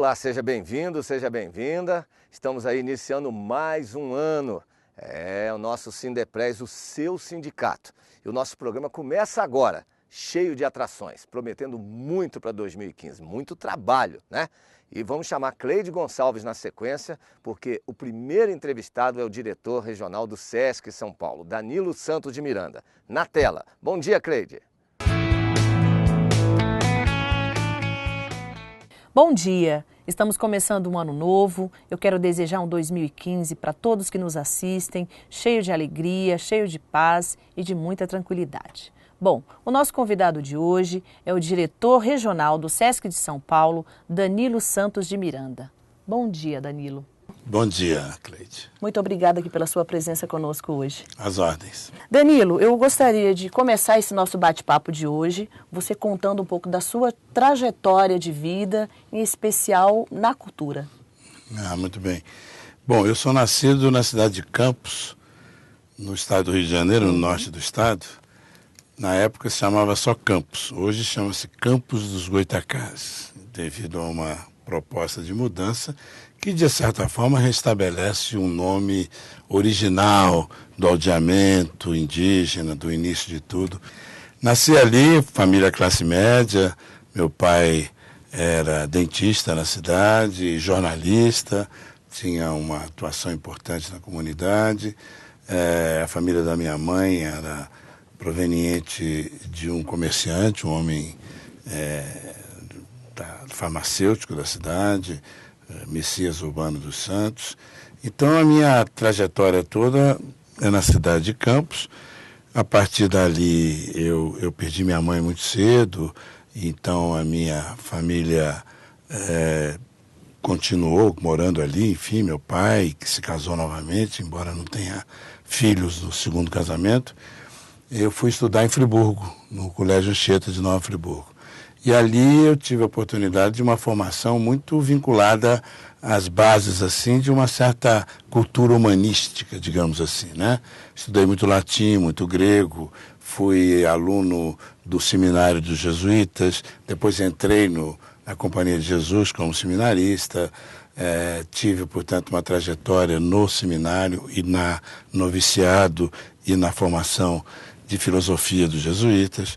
Olá, seja bem-vindo, seja bem-vinda. Estamos aí iniciando mais um ano. O nosso Sindepres, o seu sindicato. E o nosso programa começa agora, cheio de atrações, prometendo muito para 2015, muito trabalho, né? E vamos chamar Cleide Gonçalves na sequência, porque o primeiro entrevistado é o diretor regional do SESC São Paulo, Danilo Santos de Miranda. Na tela. Bom dia, Cleide. Bom dia, estamos começando um ano novo. Eu quero desejar um 2015 para todos que nos assistem, cheio de alegria, cheio de paz e de muita tranquilidade. Bom, o nosso convidado de hoje é o diretor regional do SESC de São Paulo, Danilo Santos de Miranda. Bom dia, Danilo. Bom dia, Cleide. Muito obrigada aqui pela sua presença conosco hoje. Às ordens. Danilo, eu gostaria de começar esse nosso bate-papo de hoje, você contando um pouco da sua trajetória de vida, em especial na cultura. Muito bem. Bom, eu sou nascido na cidade de Campos, no estado do Rio de Janeiro, no norte do estado. Na época se chamava só Campos, hoje chama-se Campos dos Goitacazes, devido a uma proposta de mudança que, de certa forma, restabelece um nome original do aldeamento indígena, do início de tudo. Nasci ali, família classe média, meu pai era dentista na cidade, jornalista, tinha uma atuação importante na comunidade. A família da minha mãe era proveniente de um comerciante, um homem farmacêutico da cidade, Messias Urbano dos Santos. Então a minha trajetória toda é na cidade de Campos. A partir dali eu perdi minha mãe muito cedo, então a minha família continuou morando ali. Enfim, meu pai, que se casou novamente, embora não tenha filhos do segundo casamento, eu fui estudar em Friburgo, no Colégio Anchieta de Nova Friburgo. E ali eu tive a oportunidade de uma formação muito vinculada às bases, assim, de uma certa cultura humanística, digamos assim, né? Estudei muito latim, muito grego, fui aluno do seminário dos jesuítas, depois entrei na Companhia de Jesus como seminarista, tive, portanto, uma trajetória no seminário e na noviciado e na formação de filosofia dos jesuítas.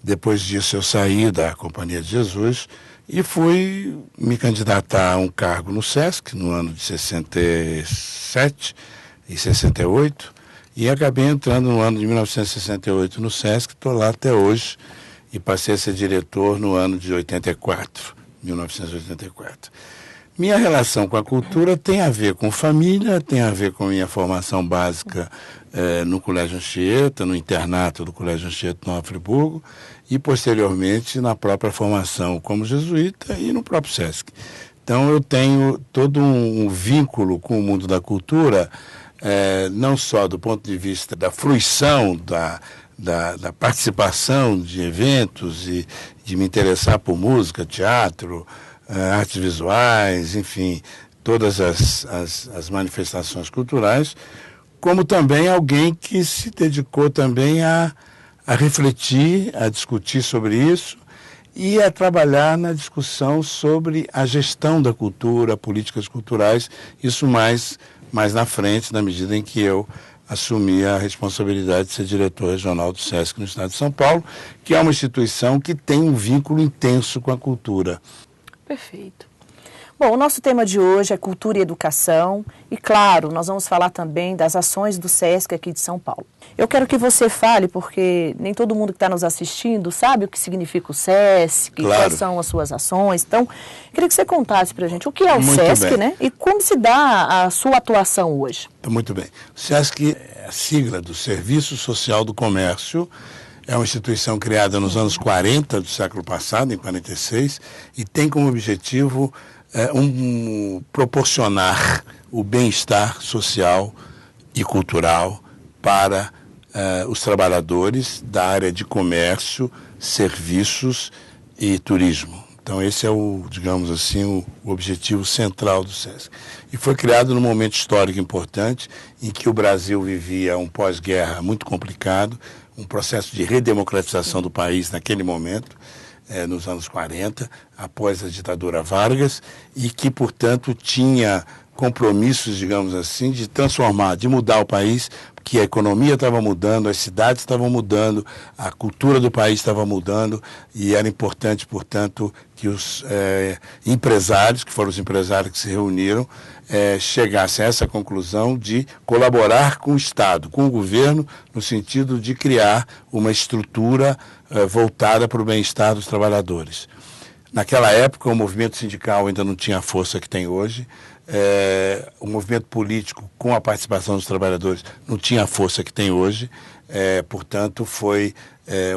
Depois disso eu saí da Companhia de Jesus e fui me candidatar a um cargo no SESC no ano de 67 e 68 e acabei entrando no ano de 1968 no SESC, estou lá até hoje e passei a ser diretor no ano de 1984. Minha relação com a cultura tem a ver com família, tem a ver com minha formação básica no Colégio Anchieta, no internato do Colégio Anchieta de Nova Friburgo e, posteriormente, na própria formação como jesuíta e no próprio SESC. Então, eu tenho todo um vínculo com o mundo da cultura, não só do ponto de vista da fruição, da participação de eventos e de me interessar por música, teatro, artes visuais, enfim, todas as manifestações culturais, como também alguém que se dedicou também a refletir, a discutir sobre isso e a trabalhar na discussão sobre a gestão da cultura, políticas culturais, isso mais na frente, na medida em que eu assumi a responsabilidade de ser diretor regional do SESC no estado de São Paulo, que é uma instituição que tem um vínculo intenso com a cultura. Perfeito. Bom, o nosso tema de hoje é cultura e educação e, claro, nós vamos falar também das ações do SESC aqui de São Paulo. Eu quero que você fale, porque nem todo mundo que está nos assistindo sabe o que significa o SESC, claro, quais são as suas ações. Então, queria que você contasse para a gente o que é o muito SESC, bem, né? E como se dá a sua atuação hoje. Muito bem. O SESC é a sigla do Serviço Social do Comércio. É uma instituição criada nos anos 40 do século passado, em 46, e tem como objetivo proporcionar o bem-estar social e cultural para os trabalhadores da área de comércio, serviços e turismo. Então esse é digamos assim, o objetivo central do SESC. E foi criado num momento histórico importante em que o Brasil vivia um pós-guerra muito complicado, um processo de redemocratização do país naquele momento, nos anos 40, após a ditadura Vargas, e que, portanto, tinha compromissos, digamos assim, de transformar, de mudar o país, porque a economia estava mudando, as cidades estavam mudando, a cultura do país estava mudando, e era importante, portanto, que os empresários, que foram os empresários que se reuniram, chegassem a essa conclusão de colaborar com o Estado, com o governo, no sentido de criar uma estrutura voltada para o bem-estar dos trabalhadores. Naquela época, o movimento sindical ainda não tinha a força que tem hoje. O movimento político, com a participação dos trabalhadores, não tinha a força que tem hoje. Portanto, foi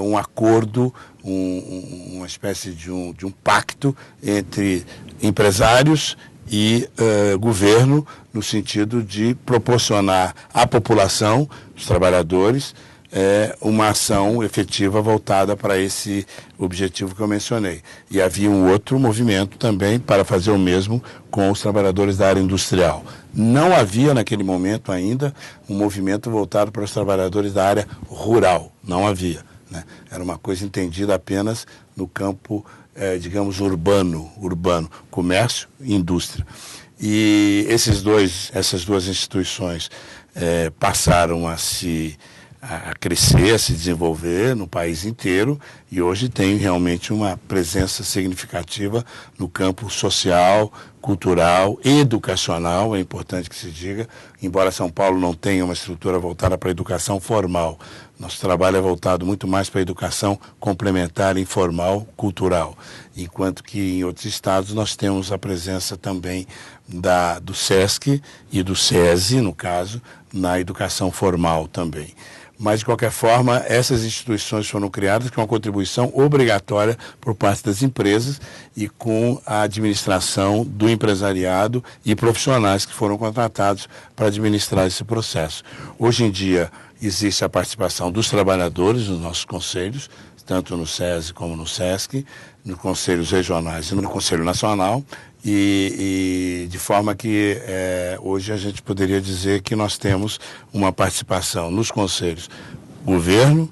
um acordo, uma espécie de um pacto entre empresários e governo, no sentido de proporcionar à população, os trabalhadores, uma ação efetiva voltada para esse objetivo que eu mencionei. E havia um outro movimento também para fazer o mesmo com os trabalhadores da área industrial. Não havia naquele momento ainda um movimento voltado para os trabalhadores da área rural. Não havia, né? Era uma coisa entendida apenas no campo, digamos, urbano, comércio e indústria. E essas duas instituições passaram a crescer, a se desenvolver no país inteiro, e hoje tem realmente uma presença significativa no campo social, cultural, educacional, é importante que se diga, embora São Paulo não tenha uma estrutura voltada para a educação formal. Nosso trabalho é voltado muito mais para a educação complementar, informal, cultural, enquanto que em outros estados nós temos a presença também do SESC e do SESI, no caso, na educação formal também. Mas, de qualquer forma, essas instituições foram criadas com uma contribuição obrigatória por parte das empresas e com a administração do empresariado e profissionais que foram contratados para administrar esse processo. Hoje em dia, existe a participação dos trabalhadores nos nossos conselhos, tanto no SESI como no SESC, nos conselhos regionais e no Conselho Nacional, e de forma que hoje a gente poderia dizer que nós temos uma participação nos conselhos governo,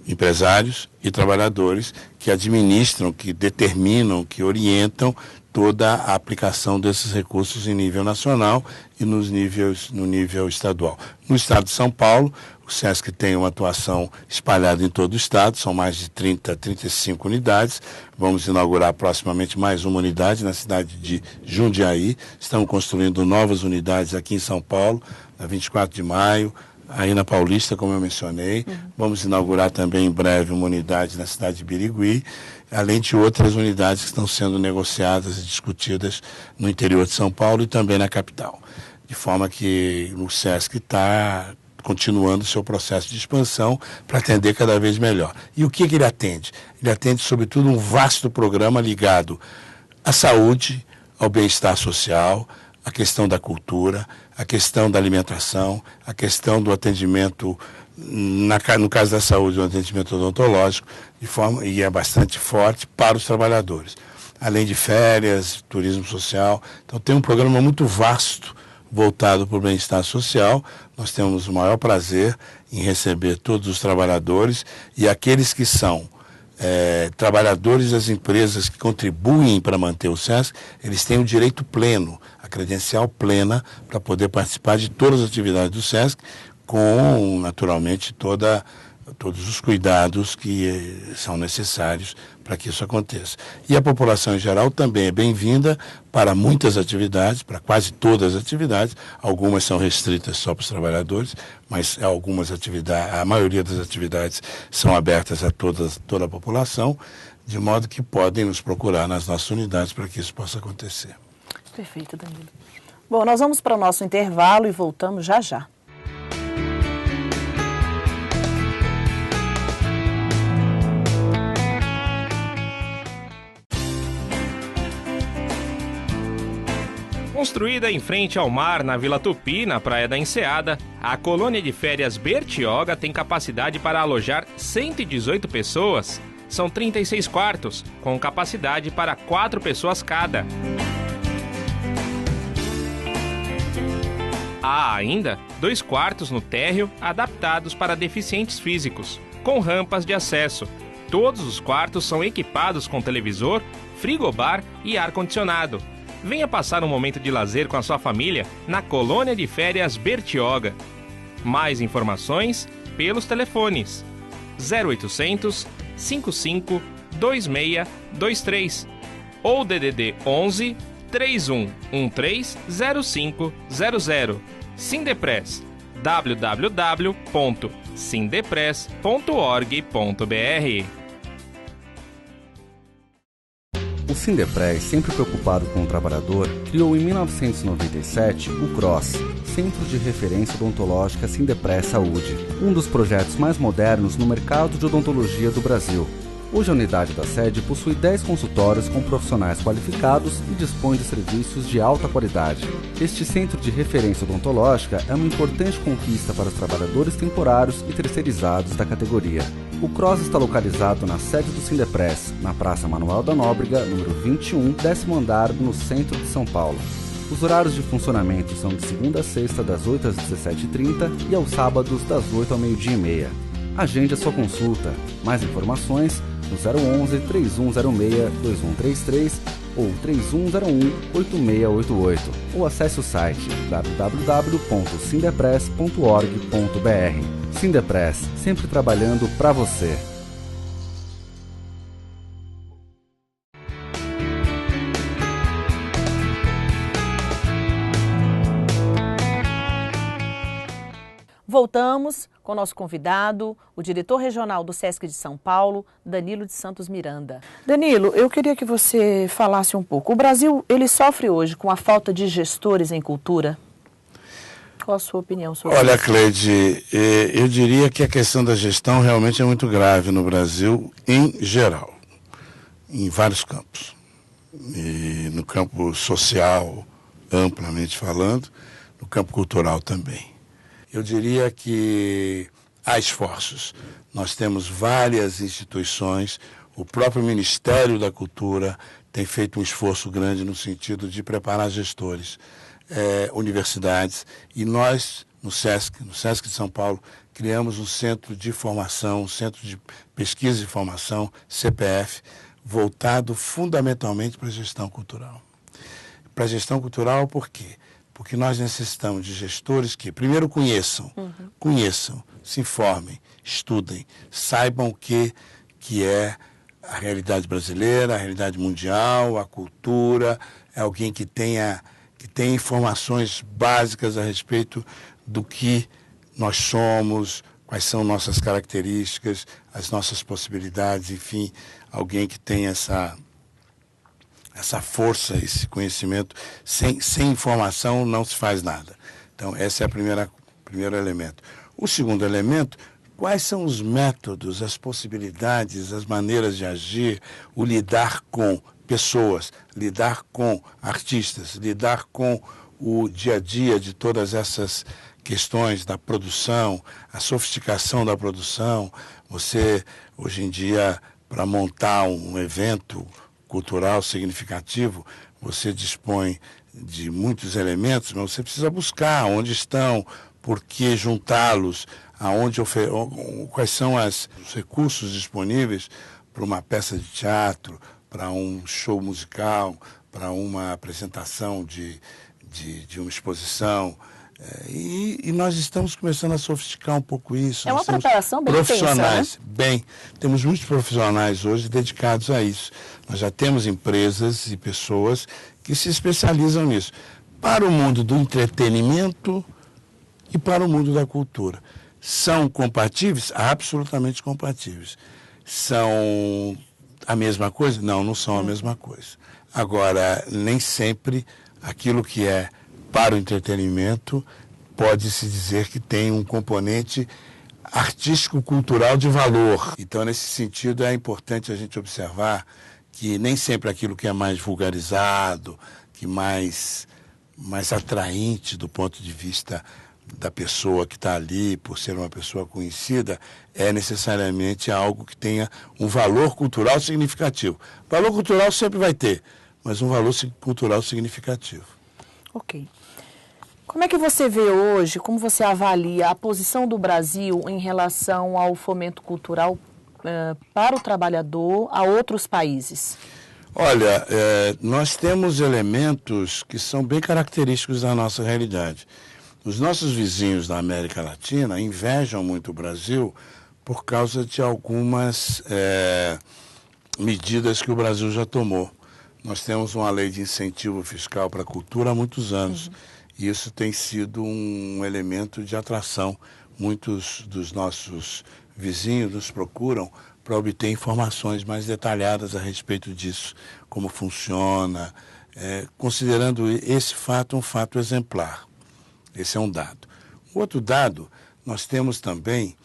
empresários e trabalhadores que administram, que determinam, que orientam toda a aplicação desses recursos em nível nacional e no nível estadual. No estado de São Paulo, o SESC tem uma atuação espalhada em todo o estado, são mais de 35 unidades. Vamos inaugurar proximamente mais uma unidade na cidade de Jundiaí. Estamos construindo novas unidades aqui em São Paulo, na 24 de maio, aí na Paulista, como eu mencionei. Vamos inaugurar também em breve uma unidade na cidade de Birigui, além de outras unidades que estão sendo negociadas e discutidas no interior de São Paulo e também na capital. De forma que o SESC está continuando o seu processo de expansão para atender cada vez melhor. E o que ele atende? Ele atende, sobretudo, um vasto programa ligado à saúde, ao bem-estar social, à questão da cultura, à questão da alimentação, à questão do atendimento, no caso da saúde, o atendimento odontológico, e é bastante forte para os trabalhadores. Além de férias, turismo social. Então, tem um programa muito vasto voltado para o bem-estar social. Nós temos o maior prazer em receber todos os trabalhadores e aqueles que são trabalhadores das empresas que contribuem para manter o SESC, eles têm o direito pleno, a credencial plena para poder participar de todas as atividades do SESC, com, naturalmente, todos os cuidados que são necessários para que isso aconteça. E a população em geral também é bem-vinda para muitas atividades, para quase todas as atividades. Algumas são restritas só para os trabalhadores, mas a maioria das atividades são abertas a toda a população, de modo que podem nos procurar nas nossas unidades para que isso possa acontecer. Perfeito, Danilo. Bom, nós vamos para o nosso intervalo e voltamos já já. Construída em frente ao mar, na Vila Tupi, na Praia da Enseada, a colônia de férias Bertioga tem capacidade para alojar 118 pessoas. São 36 quartos, com capacidade para 4 pessoas cada. Há ainda 2 quartos no térreo adaptados para deficientes físicos, com rampas de acesso. Todos os quartos são equipados com televisor, frigobar e ar-condicionado. Venha passar um momento de lazer com a sua família na Colônia de Férias Bertioga. Mais informações pelos telefones 0800 55 2623 ou DDD 11 3113 0500. Sindepress, www.sindepress.org.br. O Sindepress, sempre preocupado com o trabalhador, criou em 1997 o CROSS, Centro de Referência Odontológica Sindepress Saúde, um dos projetos mais modernos no mercado de odontologia do Brasil. Hoje a unidade da sede possui 10 consultórios com profissionais qualificados e dispõe de serviços de alta qualidade. Este centro de referência odontológica é uma importante conquista para os trabalhadores temporários e terceirizados da categoria. O CROSS está localizado na sede do Sindepress, na Praça Manuel da Nóbrega, número 21, 10º andar, no centro de São Paulo. Os horários de funcionamento são de segunda a sexta, das 8 às 17h30 e aos sábados, das 8 ao meio-dia e meia. Agende a sua consulta. Mais informações no 011 3106 2133 ou 3101 8688 ou acesse o site www.sindepress.org.br. Sindepress, sempre trabalhando para você. Voltamos com o nosso convidado, o diretor regional do SESC de São Paulo, Danilo de Santos Miranda. Danilo, eu queria que você falasse um pouco. O Brasil, ele sofre hoje com a falta de gestores em cultura? Qual a sua opinião sobre isso? Olha, Cleide, eu diria que a questão da gestão realmente é muito grave no Brasil, em geral, em vários campos. E no campo social, amplamente falando, no campo cultural também. Eu diria que há esforços. Nós temos várias instituições, o próprio Ministério da Cultura tem feito um esforço grande no sentido de preparar gestores, universidades, e nós, no SESC de São Paulo, criamos um centro de formação, um centro de pesquisa e formação, CPF, voltado fundamentalmente para a gestão cultural. Para a gestão cultural, por quê? Porque nós necessitamos de gestores que, primeiro, conheçam, se informem, estudem, saibam o que é a realidade brasileira, a realidade mundial, a cultura, é alguém que tenha informações básicas a respeito do que nós somos, quais são nossas características, as nossas possibilidades, enfim, alguém que tenha essa força, esse conhecimento. Sem informação não se faz nada. Então, esse é o primeiro elemento. O segundo elemento, quais são os métodos, as possibilidades, as maneiras de agir, o lidar com pessoas, lidar com artistas, lidar com o dia a dia de todas essas questões da produção, a sofisticação da produção. Você, hoje em dia, para montar um evento cultural significativo, você dispõe de muitos elementos, mas você precisa buscar onde estão, por que juntá-los, quais são os recursos disponíveis para uma peça de teatro, para um show musical, para uma apresentação de uma exposição. E nós estamos começando a sofisticar um pouco isso. É uma preparação bem profissionais, intensa, né? Temos muitos profissionais hoje dedicados a isso. Nós já temos empresas e pessoas que se especializam nisso. Para o mundo do entretenimento e para o mundo da cultura. São compatíveis? Absolutamente compatíveis. São a mesma coisa? Não são a mesma coisa. Agora, nem sempre aquilo que é para o entretenimento pode-se dizer que tem um componente artístico-cultural de valor. Então, nesse sentido, é importante a gente observar que nem sempre aquilo que é mais vulgarizado, que mais atraente do ponto de vista da pessoa que está ali, por ser uma pessoa conhecida, é necessariamente algo que tenha um valor cultural significativo. Valor cultural sempre vai ter, mas um valor cultural significativo. Ok. Como é que você vê hoje, como você avalia a posição do Brasil em relação ao fomento cultural para o trabalhador a outros países? Olha, nós temos elementos que são bem característicos da nossa realidade. Os nossos vizinhos da América Latina invejam muito o Brasil por causa de algumas medidas que o Brasil já tomou. Nós temos uma lei de incentivo fiscal para a cultura há muitos anos. E isso tem sido um elemento de atração. Muitos dos nossos vizinhos nos procuram para obter informações mais detalhadas a respeito disso, como funciona, considerando esse fato um fato exemplar. Esse é um dado. O outro dado, nós temos também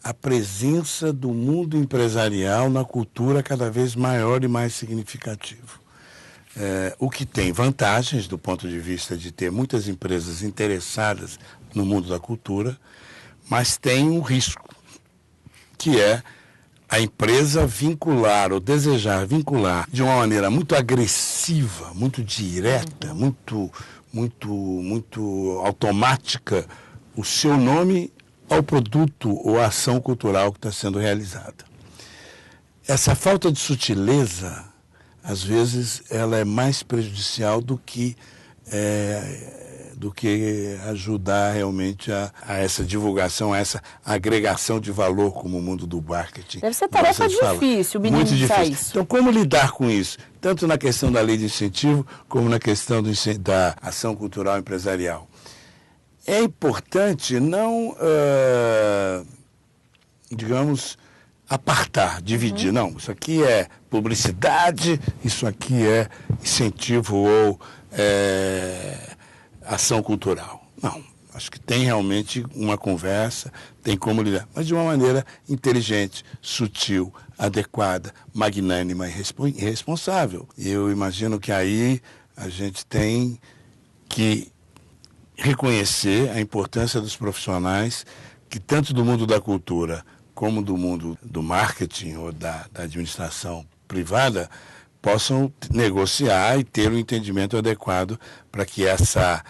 a presença do mundo empresarial na cultura cada vez maior e mais significativo. O que tem vantagens do ponto de vista de ter muitas empresas interessadas no mundo da cultura, mas tem um risco, que é a empresa vincular ou desejar vincular de uma maneira muito agressiva, muito direta, muito automática o seu nome ao produto ou à ação cultural que está sendo realizada. Essa falta de sutileza, às vezes, ela é mais prejudicial do que ajudar realmente a essa divulgação, a essa agregação de valor como o mundo do marketing. Deve ser tarefa difícil, muito difícil. Isso. Então, como lidar com isso? Tanto na questão da lei de incentivo, como na questão da ação cultural empresarial. É importante não, apartar, dividir. Não, isso aqui é publicidade, isso aqui é incentivo ou ação cultural. Não, acho que tem realmente uma conversa, tem como lidar, mas de uma maneira inteligente, sutil, adequada, magnânima e responsável. Eu imagino que aí a gente tem que reconhecer a importância dos profissionais que tanto do mundo da cultura como do mundo do marketing ou da administração privada possam negociar e ter um entendimento adequado para que essa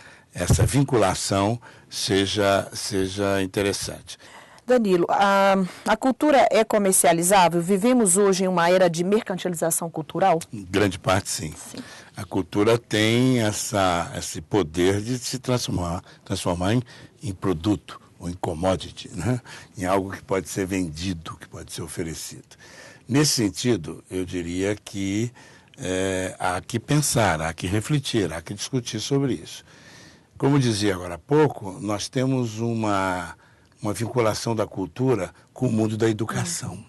vinculação seja interessante. Danilo, a cultura é comercializável? Vivemos hoje em uma era de mercantilização cultural? Em grande parte, sim. A cultura tem esse poder de se transformar em produto ou em commodity, né? Em algo que pode ser vendido, que pode ser oferecido. Nesse sentido, eu diria que há que pensar, há que refletir, há que discutir sobre isso. Como dizia agora há pouco, nós temos uma vinculação da cultura com o mundo da educação,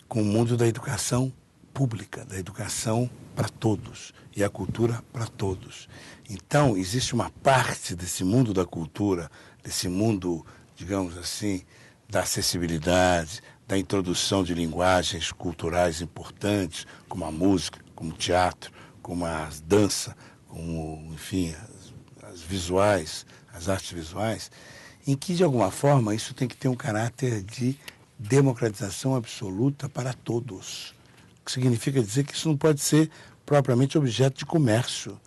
com o mundo da educação pública, da educação para todos e a cultura para todos. Então, existe uma parte desse mundo da cultura, desse mundo, digamos assim, da acessibilidade, da introdução de linguagens culturais importantes, como a música, como o teatro, como a dança, como, enfim, as visuais, as artes visuais, em que, de alguma forma, isso tem que ter um caráter de democratização absoluta para todos. O que significa dizer que isso não pode ser propriamente objeto de comércio.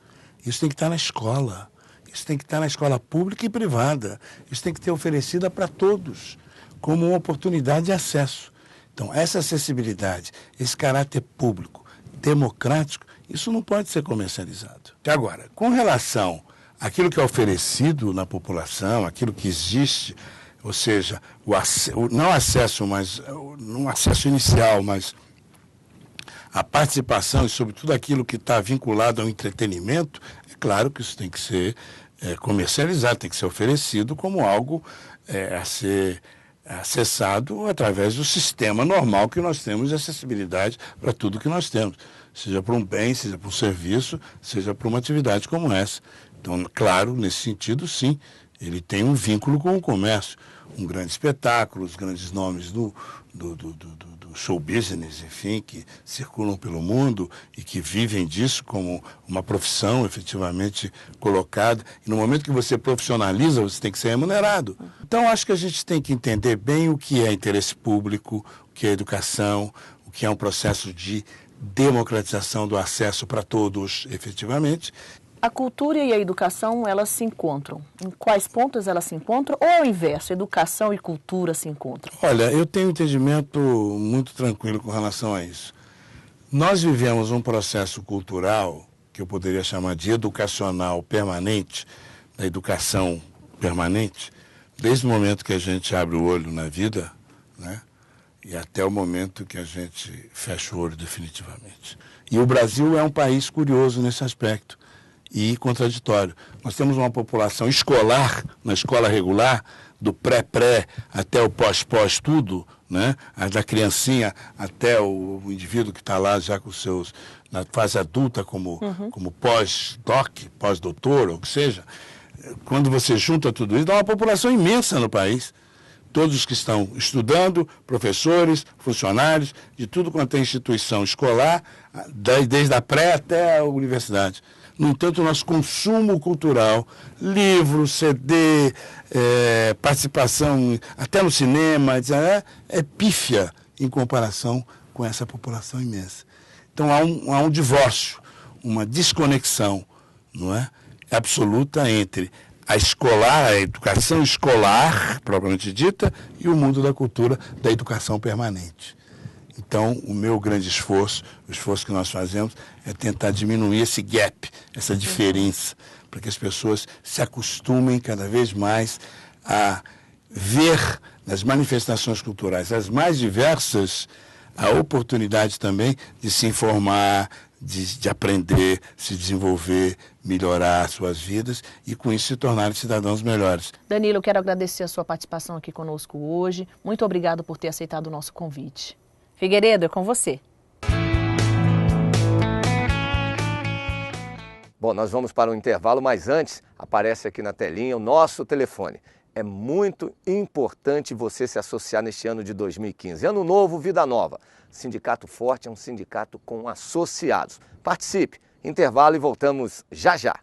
Isso tem que estar na escola. Isso tem que estar na escola pública e privada. Isso tem que ter oferecida para todos, como uma oportunidade de acesso. Então, essa acessibilidade, esse caráter público, democrático, isso não pode ser comercializado. Agora, com relação àquilo que é oferecido na população, aquilo que existe, ou seja, não acesso inicial, mas a participação e, sobretudo, aquilo que está vinculado ao entretenimento, é claro que isso tem que ser comercializado, tem que ser oferecido como algo a ser acessado através do sistema normal que nós temos de acessibilidade para tudo que nós temos, seja para um bem, seja para um serviço, seja para uma atividade como essa. Então, claro, nesse sentido, sim, ele tem um vínculo com o comércio. Um grande espetáculo, os grandes nomes do show business, enfim, que circulam pelo mundo e que vivem disso como uma profissão efetivamente colocada. E no momento que você profissionaliza, você tem que ser remunerado. Então, acho que a gente tem que entender bem o que é interesse público, o que é educação, o que é um processo de democratização do acesso para todos, efetivamente, A cultura e a educação, elas se encontram. Em quais pontos elas se encontram? Ou é o inverso, educação e cultura se encontram? Olha, eu tenho um entendimento muito tranquilo com relação a isso. Nós vivemos um processo cultural, que eu poderia chamar de educacional permanente, da educação permanente, desde o momento que a gente abre o olho na vida, né, e até o momento que a gente fecha o olho definitivamente. E o Brasil é um país curioso nesse aspecto e contraditório. Nós temos uma população escolar, na escola regular, do pré-pré até o pós-pós tudo, né? Da criancinha até o indivíduo que está lá já com seus, na fase adulta como pós-doc, pós-doutor, ou o que seja. Quando você junta tudo isso, dá uma população imensa no país. Todos os que estão estudando, professores, funcionários, de tudo quanto é instituição escolar, desde a pré até a universidade. No entanto, o nosso consumo cultural, livro, CD, participação até no cinema, é pífia em comparação com essa população imensa. Então há um divórcio, uma desconexão, não é, absoluta entre a educação escolar, propriamente dita, e o mundo da cultura, da educação permanente. Então, o meu grande esforço, o esforço que nós fazemos, é tentar diminuir esse gap, essa diferença, para que as pessoas se acostumem cada vez mais a ver nas manifestações culturais, as mais diversas, a oportunidade também de se informar, de aprender, se desenvolver, melhorar suas vidas e, com isso, se tornarem cidadãos melhores. Danilo, eu quero agradecer a sua participação aqui conosco hoje. Muito obrigado por ter aceitado o nosso convite. Figueiredo, é com você. Bom, nós vamos para um intervalo, mas antes aparece aqui na telinha o nosso telefone. É muito importante você se associar neste ano de 2015. Ano novo, vida nova. Sindicato Forte é um sindicato com associados. Participe. Intervalo e voltamos já já.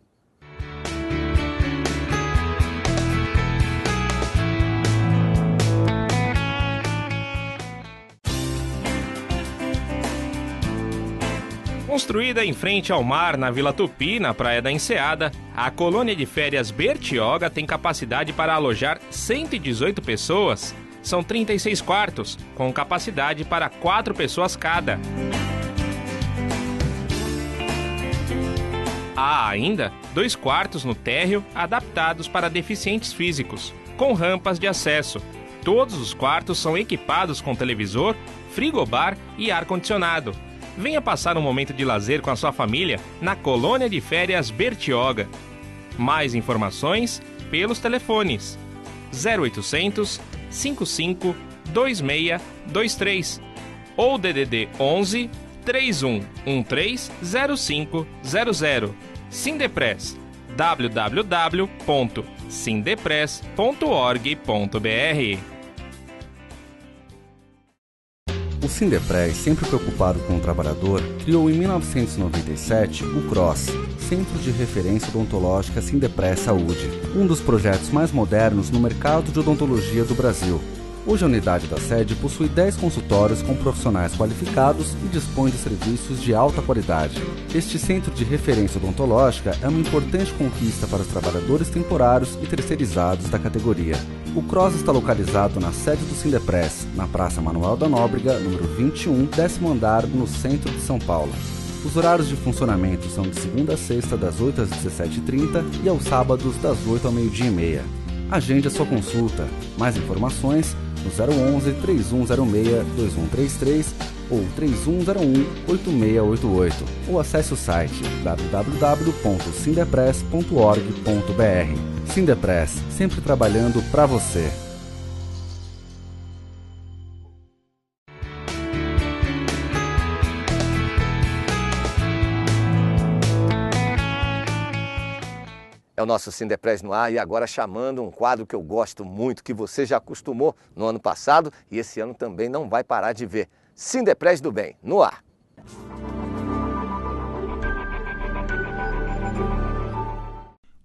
Construída em frente ao mar, na Vila Tupi, na Praia da Enseada, a colônia de férias Bertioga tem capacidade para alojar 118 pessoas. São 36 quartos, com capacidade para 4 pessoas cada. Há ainda 2 quartos no térreo adaptados para deficientes físicos, com rampas de acesso. Todos os quartos são equipados com televisor, frigobar e ar-condicionado. Venha passar um momento de lazer com a sua família na colônia de férias Bertioga. Mais informações pelos telefones 0800 55 2623 ou DDD 11 3113 0500. Sindepress, www.sindepress.org.br. O Sindepress, sempre preocupado com o trabalhador, criou em 1997 o CROSS, Centro de Referência Odontológica Sindepress Saúde, um dos projetos mais modernos no mercado de odontologia do Brasil. Hoje a unidade da sede possui 10 consultórios com profissionais qualificados e dispõe de serviços de alta qualidade. Este centro de referência odontológica é uma importante conquista para os trabalhadores temporários e terceirizados da categoria. O CROSS está localizado na sede do Sindepress, na Praça Manuel da Nóbrega, número 21, 10º andar, no centro de São Paulo. Os horários de funcionamento são de segunda a sexta, das 8 às 17h30 e aos sábados, das 8 ao meio-dia e meia. Agende a sua consulta. Mais informações no 011 3106 2133 ou 3101 8688 ou acesse o site www.sindepress.org.br. Sindepress, sempre trabalhando para você. É o nosso Sindepress no ar e agora chamando um quadro que eu gosto muito, que você já acostumou no ano passado e esse ano também não vai parar de ver. Sindepress do Bem, no ar.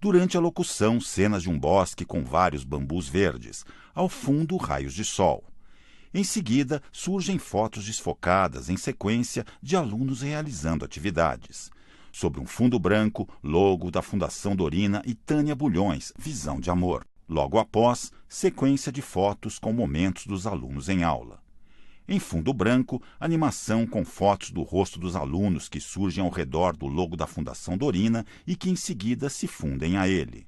Durante a locução, cenas de um bosque com vários bambus verdes, ao fundo raios de sol. Em seguida, surgem fotos desfocadas em sequência de alunos realizando atividades. sobre um fundo branco, logo da Fundação Dorina e Tânia Bulhões, Visão de Amor. Logo após, sequência de fotos com momentos dos alunos em aula. Em fundo branco, animação com fotos do rosto dos alunos que surgem ao redor do logo da Fundação Dorina e que em seguida se fundem a ele.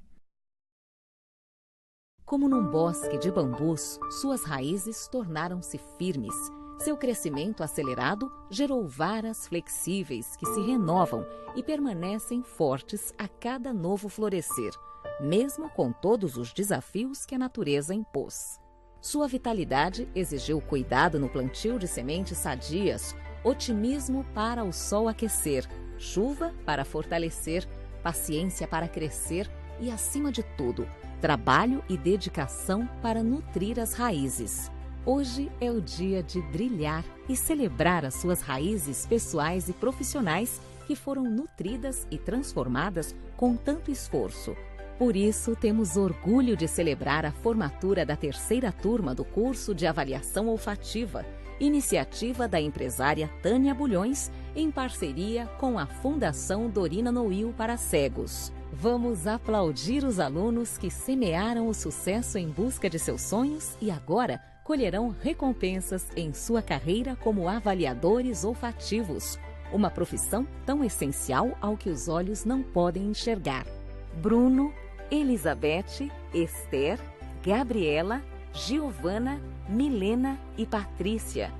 Como num bosque de bambus, suas raízes tornaram-se firmes. Seu crescimento acelerado gerou varas flexíveis que se renovam e permanecem fortes a cada novo florescer, mesmo com todos os desafios que a natureza impôs. Sua vitalidade exigiu cuidado no plantio de sementes sadias, otimismo para o sol aquecer, chuva para fortalecer, paciência para crescer e, acima de tudo, trabalho e dedicação para nutrir as raízes. Hoje é o dia de brilhar e celebrar as suas raízes pessoais e profissionais que foram nutridas e transformadas com tanto esforço. Por isso, temos orgulho de celebrar a formatura da 3ª turma do curso de Avaliação Olfativa, iniciativa da empresária Tânia Bulhões, em parceria com a Fundação Dorina Noil para Cegos. Vamos aplaudir os alunos que semearam o sucesso em busca de seus sonhos e agora colherão recompensas em sua carreira como avaliadores olfativos, uma profissão tão essencial ao que os olhos não podem enxergar. Bruno, Elizabeth, Esther, Gabriela, Giovana, Milena e Patrícia.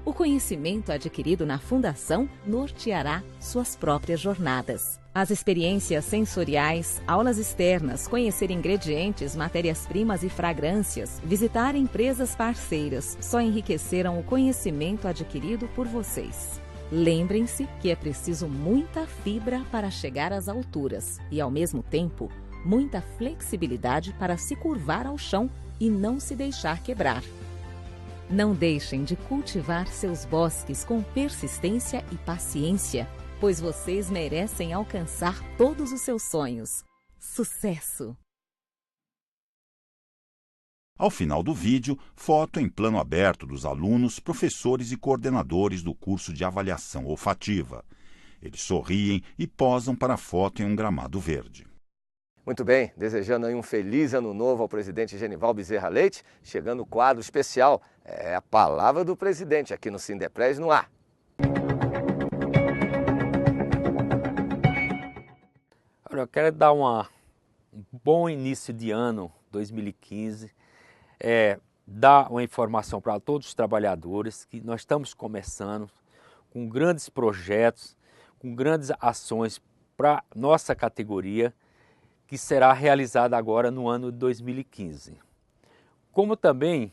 O conhecimento adquirido na Fundação norteará suas próprias jornadas. As experiências sensoriais, aulas externas, conhecer ingredientes, matérias-primas e fragrâncias, visitar empresas parceiras, só enriqueceram o conhecimento adquirido por vocês. Lembrem-se que é preciso muita fibra para chegar às alturas e, ao mesmo tempo, muita flexibilidade para se curvar ao chão e não se deixar quebrar. Não deixem de cultivar seus bosques com persistência e paciência, pois vocês merecem alcançar todos os seus sonhos. Sucesso! Ao final do vídeo, foto em plano aberto dos alunos, professores e coordenadores do curso de avaliação olfativa. Eles sorriem e posam para a foto em um gramado verde. Muito bem, desejando aí um feliz ano novo ao presidente Genival Bezerra Leite, chegando o quadro especial, é a palavra do presidente aqui no Sindepres no ar. Eu quero dar um bom início de ano 2015, dar uma informação para todos os trabalhadores que nós estamos começando com grandes projetos, com grandes ações para nossa categoria, que será realizada agora no ano de 2015. Como também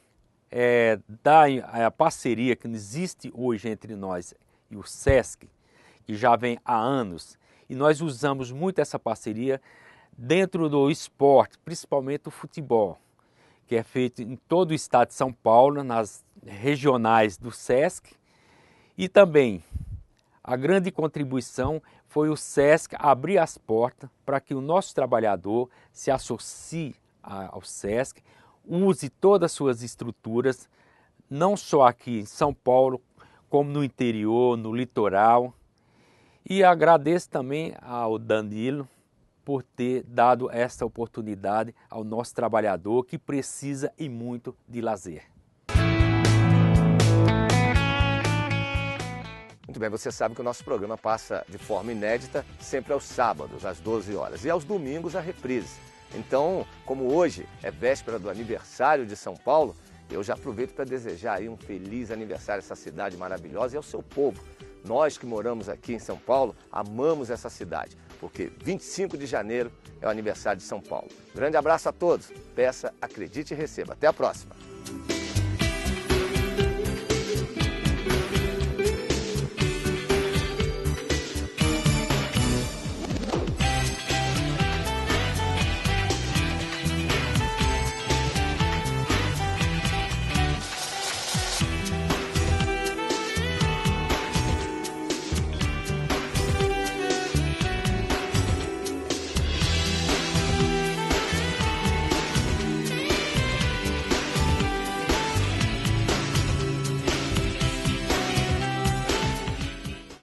dar a parceria que existe hoje entre nós e o SESC, que já vem há anos, e nós usamos muito essa parceria dentro do esporte, principalmente o futebol, que é feito em todo o estado de São Paulo, nas regionais do SESC, e também a grande contribuição foi o SESC abrir as portas para que o nosso trabalhador se associe ao SESC, use todas as suas estruturas, não só aqui em São Paulo, como no interior, no litoral. E agradeço também ao Danilo por ter dado essa oportunidade ao nosso trabalhador que precisa e muito de lazer. Muito bem, você sabe que o nosso programa passa de forma inédita sempre aos sábados, às 12 horas, e aos domingos a reprise. Então, como hoje é véspera do aniversário de São Paulo, eu já aproveito para desejar aí um feliz aniversário a essa cidade maravilhosa e ao seu povo. Nós que moramos aqui em São Paulo, amamos essa cidade, porque 25 de janeiro é o aniversário de São Paulo. Grande abraço a todos, peça, acredite e receba. Até a próxima!